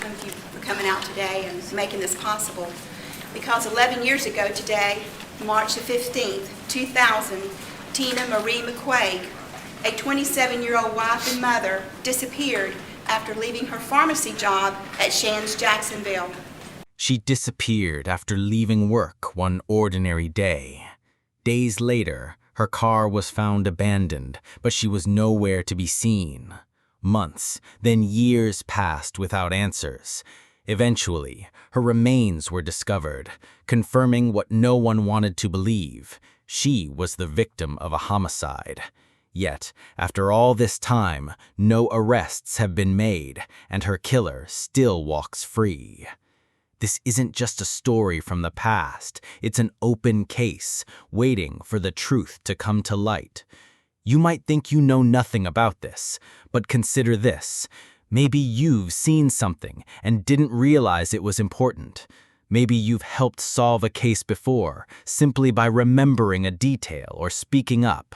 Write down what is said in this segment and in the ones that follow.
each one of you for coming out today and making this possible. Because 11 years ago today, March the 15th, 2000, Tina Marie McQuaig, a 27-year-old wife and mother, disappeared after leaving her pharmacy job at Shands, Jacksonville. She disappeared after leaving work one ordinary day. Days later, her car was found abandoned, but she was nowhere to be seen. Months, then years passed without answers. Eventually, her remains were discovered, confirming what no one wanted to believe. She was the victim of a homicide. Yet, after all this time, no arrests have been made, and her killer still walks free. This isn't just a story from the past, it's an open case, waiting for the truth to come to light. You might think you know nothing about this, but consider this. Maybe you've seen something and didn't realize it was important. Maybe you've helped solve a case before, simply by remembering a detail or speaking up.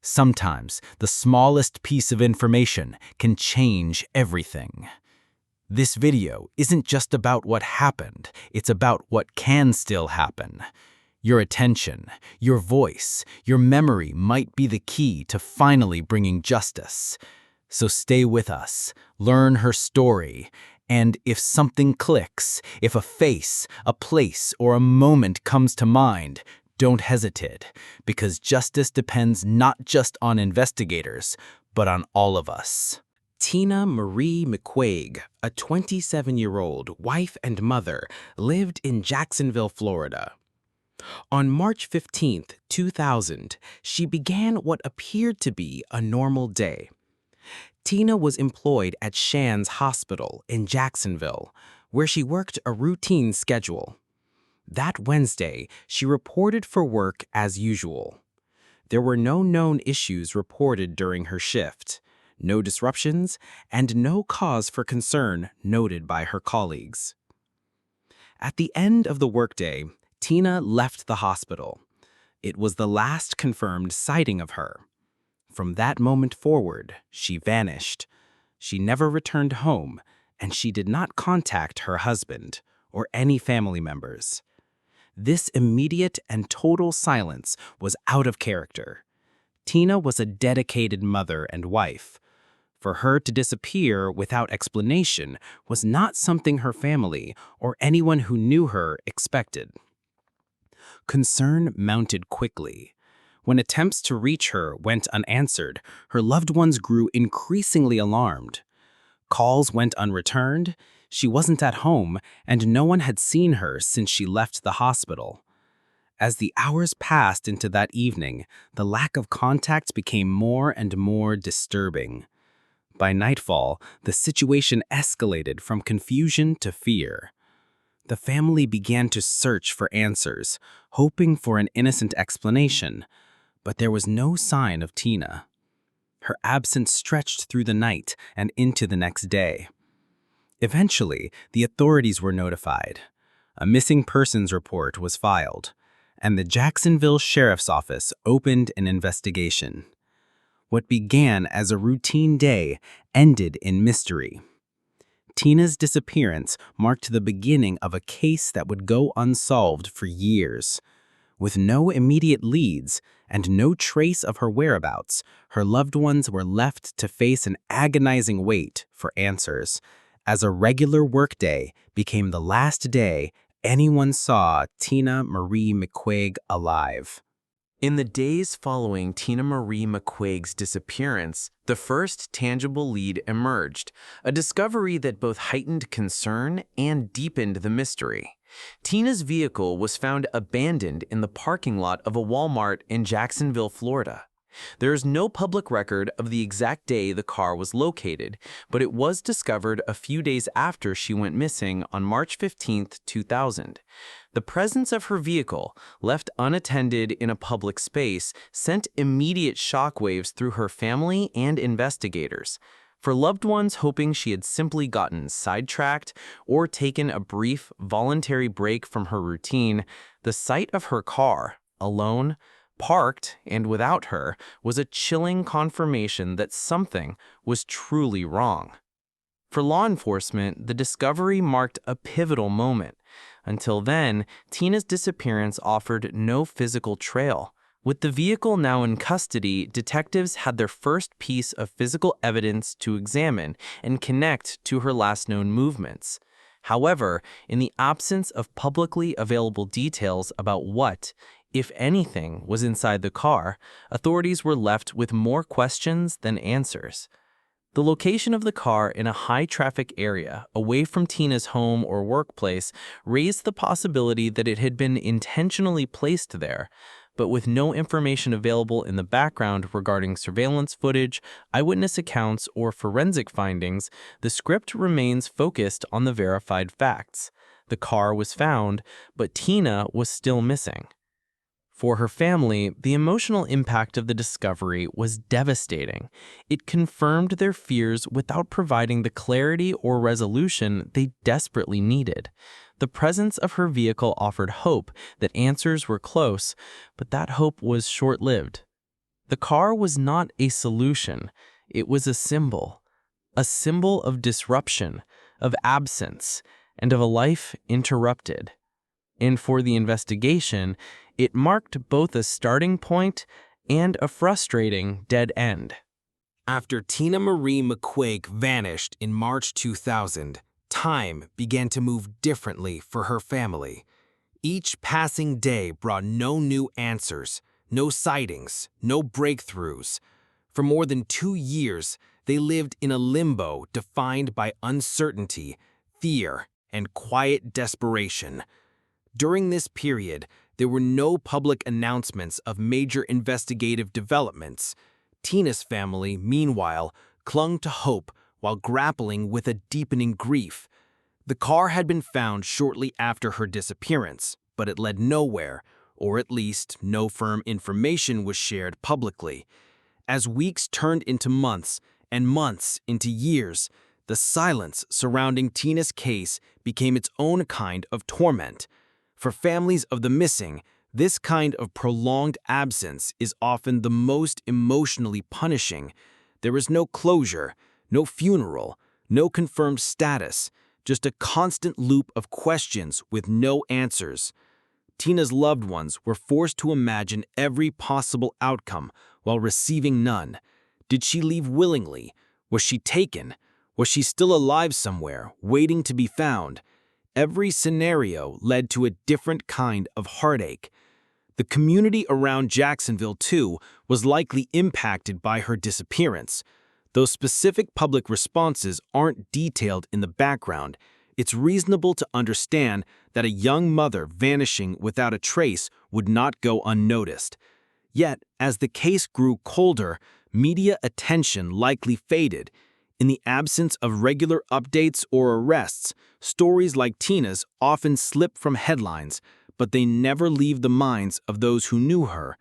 Sometimes, the smallest piece of information can change everything. This video isn't just about what happened, it's about what can still happen. Your attention, your voice, your memory might be the key to finally bringing justice. So stay with us, learn her story, and if something clicks, if a face, a place, or a moment comes to mind, don't hesitate, because justice depends not just on investigators, but on all of us. Tina Marie McQuaig, a 27-year-old wife and mother, lived in Jacksonville, Florida. On March 15, 2000, she began what appeared to be a normal day. Tina was employed at Shands Hospital in Jacksonville, where she worked a routine schedule. That Wednesday, she reported for work as usual. There were no known issues reported during her shift, no disruptions, and no cause for concern noted by her colleagues. At the end of the workday, Tina left the hospital. It was the last confirmed sighting of her. From that moment forward, she vanished. She never returned home, and she did not contact her husband or any family members. This immediate and total silence was out of character. Tina was a dedicated mother and wife. For her to disappear without explanation was not something her family or anyone who knew her expected. Concern mounted quickly. When attempts to reach her went unanswered, her loved ones grew increasingly alarmed. Calls went unreturned, she wasn't at home, and no one had seen her since she left the hospital. As the hours passed into that evening, the lack of contact became more and more disturbing. By nightfall, the situation escalated from confusion to fear. The family began to search for answers, hoping for an innocent explanation, but there was no sign of Tina. Her absence stretched through the night and into the next day. Eventually, the authorities were notified. A missing persons report was filed, and the Jacksonville Sheriff's Office opened an investigation. What began as a routine day ended in mystery. Tina's disappearance marked the beginning of a case that would go unsolved for years. With no immediate leads and no trace of her whereabouts, her loved ones were left to face an agonizing wait for answers, as a regular workday became the last day anyone saw Tina Marie McQuaig alive. In the days following Tina Marie McQuaig's disappearance, the first tangible lead emerged, a discovery that both heightened concern and deepened the mystery. Tina's vehicle was found abandoned in the parking lot of a Walmart in Jacksonville, Florida. There is no public record of the exact day the car was located, but it was discovered a few days after she went missing on March 15, 2000. The presence of her vehicle, left unattended in a public space, sent immediate shockwaves through her family and investigators. For loved ones hoping she had simply gotten sidetracked or taken a brief, voluntary break from her routine, the sight of her car, alone, parked, and without her, was a chilling confirmation that something was truly wrong. For law enforcement, the discovery marked a pivotal moment. Until then, Tina's disappearance offered no physical trail. With the vehicle now in custody, detectives had their first piece of physical evidence to examine and connect to her last known movements. However, in the absence of publicly available details about what, if anything, was inside the car, authorities were left with more questions than answers. The location of the car in a high-traffic area, away from Tina's home or workplace, raised the possibility that it had been intentionally placed there. But with no information available in the background regarding surveillance footage, eyewitness accounts, or forensic findings, the script remains focused on the verified facts. The car was found, but Tina was still missing. For her family, the emotional impact of the discovery was devastating. It confirmed their fears without providing the clarity or resolution they desperately needed. The presence of her vehicle offered hope that answers were close, but that hope was short-lived. The car was not a solution. It was a symbol of disruption, of absence, and of a life interrupted. And for the investigation, it marked both a starting point and a frustrating dead end. After Tina Marie McQuaig vanished in March 2000, time began to move differently for her family. Each passing day brought no new answers, no sightings, no breakthroughs. For more than 2 years, they lived in a limbo defined by uncertainty, fear, and quiet desperation. During this period, there were no public announcements of major investigative developments. Tina's family, meanwhile, clung to hope while grappling with a deepening grief. The car had been found shortly after her disappearance, but it led nowhere, or at least no firm information was shared publicly. As weeks turned into months, and months into years, the silence surrounding Tina's case became its own kind of torment. For families of the missing, this kind of prolonged absence is often the most emotionally punishing. There is no closure, no funeral, no confirmed status, just a constant loop of questions with no answers. Tina's loved ones were forced to imagine every possible outcome while receiving none. Did she leave willingly? Was she taken? Was she still alive somewhere, waiting to be found? Every scenario led to a different kind of heartache. The community around Jacksonville, too, was likely impacted by her disappearance. Though specific public responses aren't detailed in the background, it's reasonable to understand that a young mother vanishing without a trace would not go unnoticed. Yet, as the case grew colder, media attention likely faded. In the absence of regular updates or arrests, stories like Tina's often slip from headlines, but they never leave the minds of those who knew her.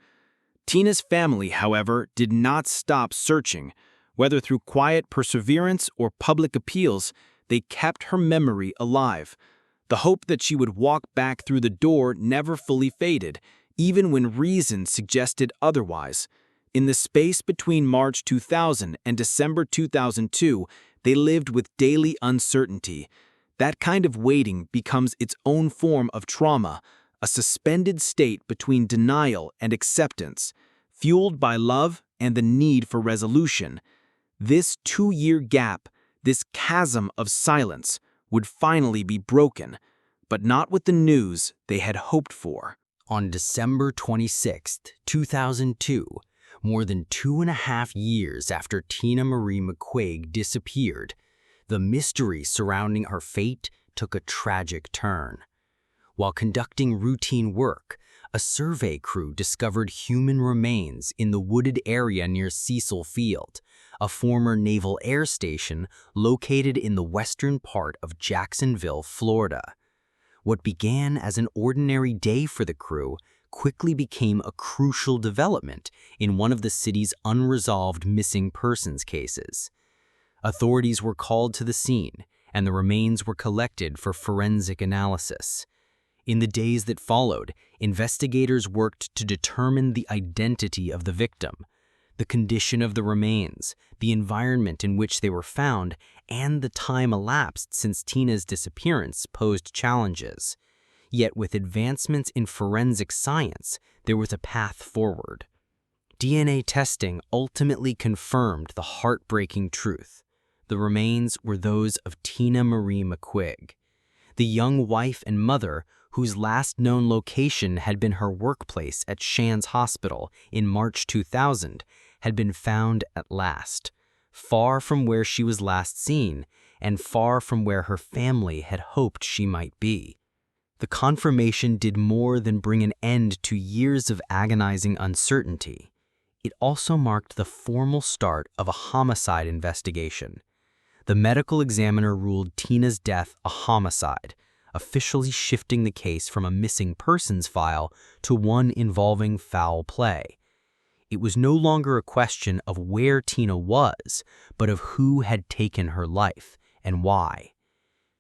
Tina's family, however, did not stop searching. Whether through quiet perseverance or public appeals, they kept her memory alive. The hope that she would walk back through the door never fully faded, even when reason suggested otherwise. In the space between March 2000 and December 2002, they lived with daily uncertainty. That kind of waiting becomes its own form of trauma, a suspended state between denial and acceptance, fueled by love and the need for resolution. This 2-year gap, this chasm of silence, would finally be broken, but not with the news they had hoped for. On December 26, 2002, more than 2.5 years after Tina Marie McQuaig disappeared, the mystery surrounding her fate took a tragic turn. While conducting routine work, a survey crew discovered human remains in the wooded area near Cecil Field, a former naval air station located in the western part of Jacksonville, Florida. What began as an ordinary day for the crew quickly became a crucial development in one of the city's unresolved missing persons cases. Authorities were called to the scene, and the remains were collected for forensic analysis. In the days that followed, investigators worked to determine the identity of the victim. The condition of the remains, the environment in which they were found, and the time elapsed since Tina's disappearance posed challenges. Yet with advancements in forensic science, there was a path forward. DNA testing ultimately confirmed the heartbreaking truth. The remains were those of Tina Marie McQuaig, the young wife and mother whose last known location had been her workplace at Shands Hospital in March 2000, had been found at last, far from where she was last seen and far from where her family had hoped she might be. The confirmation did more than bring an end to years of agonizing uncertainty. It also marked the formal start of a homicide investigation. The medical examiner ruled Tina's death a homicide, officially shifting the case from a missing persons file to one involving foul play. It was no longer a question of where Tina was, but of who had taken her life and why.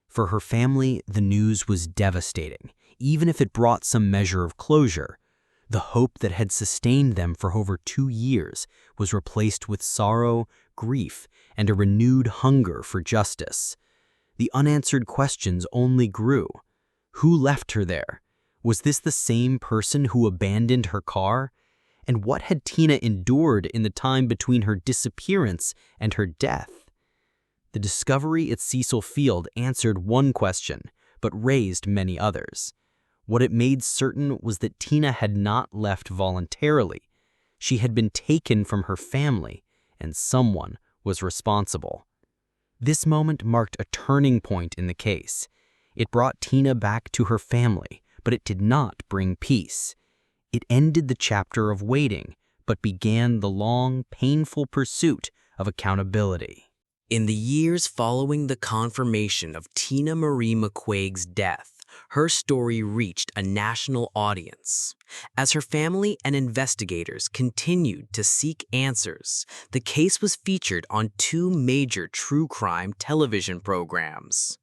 For her family, the news was devastating, even if it brought some measure of closure. The hope that had sustained them for over 2 years was replaced with sorrow, grief, and a renewed hunger for justice. The unanswered questions only grew. Who left her there? Was this the same person who abandoned her car? And what had Tina endured in the time between her disappearance and her death? The discovery at Cecil Field answered one question, but raised many others. What it made certain was that Tina had not left voluntarily. She had been taken from her family, and someone was responsible. This moment marked a turning point in the case. It brought Tina back to her family, but it did not bring peace. It ended the chapter of waiting, but began the long, painful pursuit of accountability. In the years following the confirmation of Tina Marie McQuaig's death, her story reached a national audience. As her family and investigators continued to seek answers, the case was featured on 2 major true crime television programs: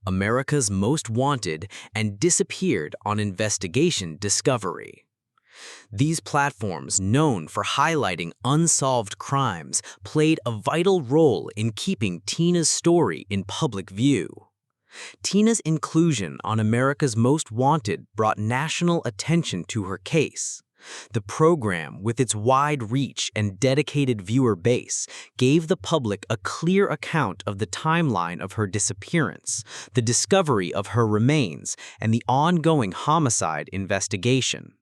America's Most Wanted and Disappeared on Investigation Discovery. These platforms, known for highlighting unsolved crimes, played a vital role in keeping Tina's story in public view. Tina's inclusion on America's Most Wanted brought national attention to her case. The program, with its wide reach and dedicated viewer base, gave the public a clear account of the timeline of her disappearance, the discovery of her remains, and the ongoing homicide investigation.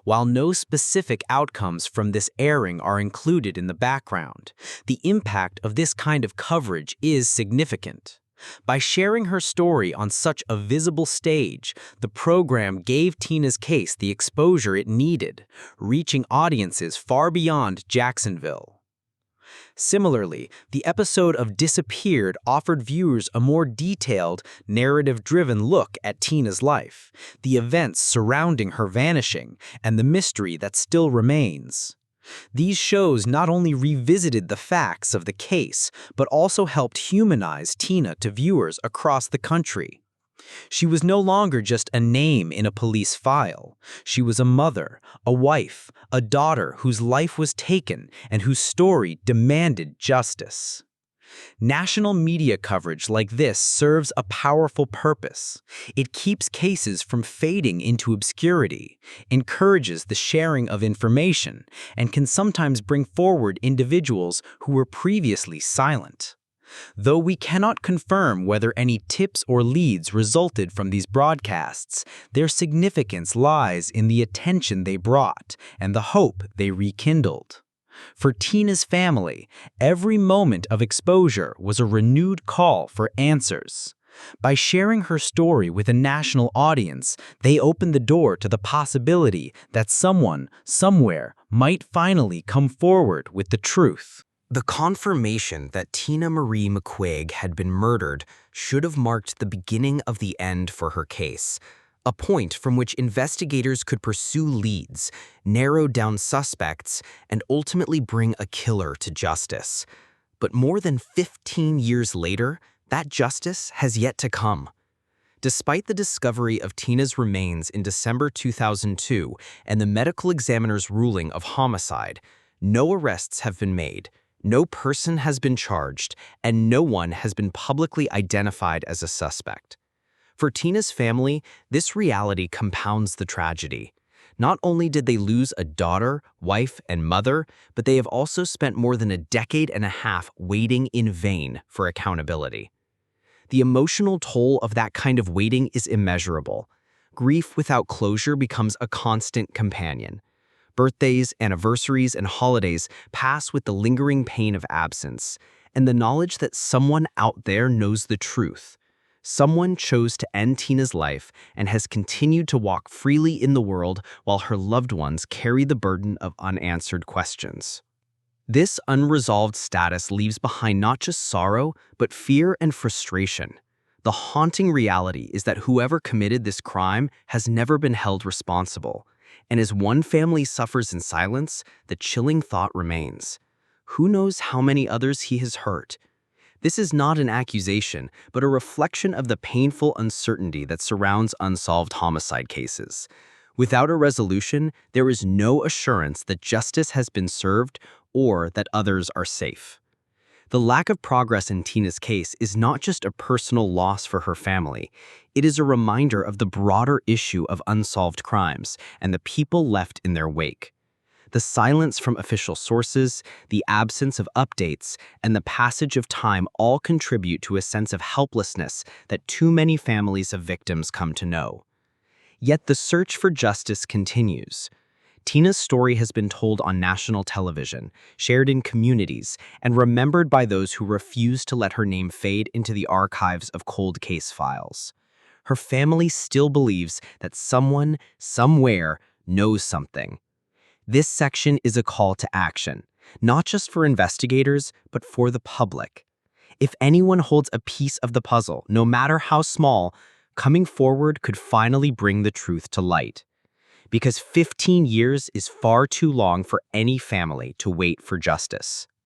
While no specific outcomes from this airing are included in the background, the impact of this kind of coverage is significant. By sharing her story on such a visible stage, the program gave Tina's case the exposure it needed, reaching audiences far beyond Jacksonville. Similarly, the episode of Disappeared offered viewers a more detailed, narrative-driven look at Tina's life, the events surrounding her vanishing, and the mystery that still remains. These shows not only revisited the facts of the case, but also helped humanize Tina to viewers across the country. She was no longer just a name in a police file. She was a mother, a wife, a daughter whose life was taken and whose story demanded justice. National media coverage like this serves a powerful purpose. It keeps cases from fading into obscurity, encourages the sharing of information, and can sometimes bring forward individuals who were previously silent. Though we cannot confirm whether any tips or leads resulted from these broadcasts, their significance lies in the attention they brought and the hope they rekindled. For Tina's family, every moment of exposure was a renewed call for answers. By sharing her story with a national audience, they opened the door to the possibility that someone, somewhere, might finally come forward with the truth. The confirmation that Tina Marie McQuaig had been murdered should have marked the beginning of the end for her case, a point from which investigators could pursue leads, narrow down suspects, and ultimately bring a killer to justice. But more than 15 years later, that justice has yet to come. Despite the discovery of Tina's remains in December 2002 and the medical examiner's ruling of homicide, No arrests have been made, no person has been charged, and no one has been publicly identified as a suspect. For Tina's family, this reality compounds the tragedy. Not only did they lose a daughter, wife, and mother, but they have also spent more than a decade and a half waiting in vain for accountability. The emotional toll of that kind of waiting is immeasurable. Grief without closure becomes a constant companion. Birthdays, anniversaries, and holidays pass with the lingering pain of absence, and the knowledge that someone out there knows the truth. Someone chose to end Tina's life and has continued to walk freely in the world while her loved ones carry the burden of unanswered questions. This unresolved status leaves behind not just sorrow, but fear and frustration. The haunting reality is that whoever committed this crime has never been held responsible. And as one family suffers in silence, the chilling thought remains. Who knows how many others he has hurt? This is not an accusation, but a reflection of the painful uncertainty that surrounds unsolved homicide cases. Without a resolution, there is no assurance that justice has been served or that others are safe. The lack of progress in Tina's case is not just a personal loss for her family. It is a reminder of the broader issue of unsolved crimes and the people left in their wake. The silence from official sources, the absence of updates, and the passage of time all contribute to a sense of helplessness that too many families of victims come to know. Yet the search for justice continues. Tina's story has been told on national television, shared in communities, and remembered by those who refuse to let her name fade into the archives of cold case files. Her family still believes that someone, somewhere, knows something. This section is a call to action, not just for investigators, but for the public. If anyone holds a piece of the puzzle, no matter how small, coming forward could finally bring the truth to light. Because 15 years is far too long for any family to wait for justice.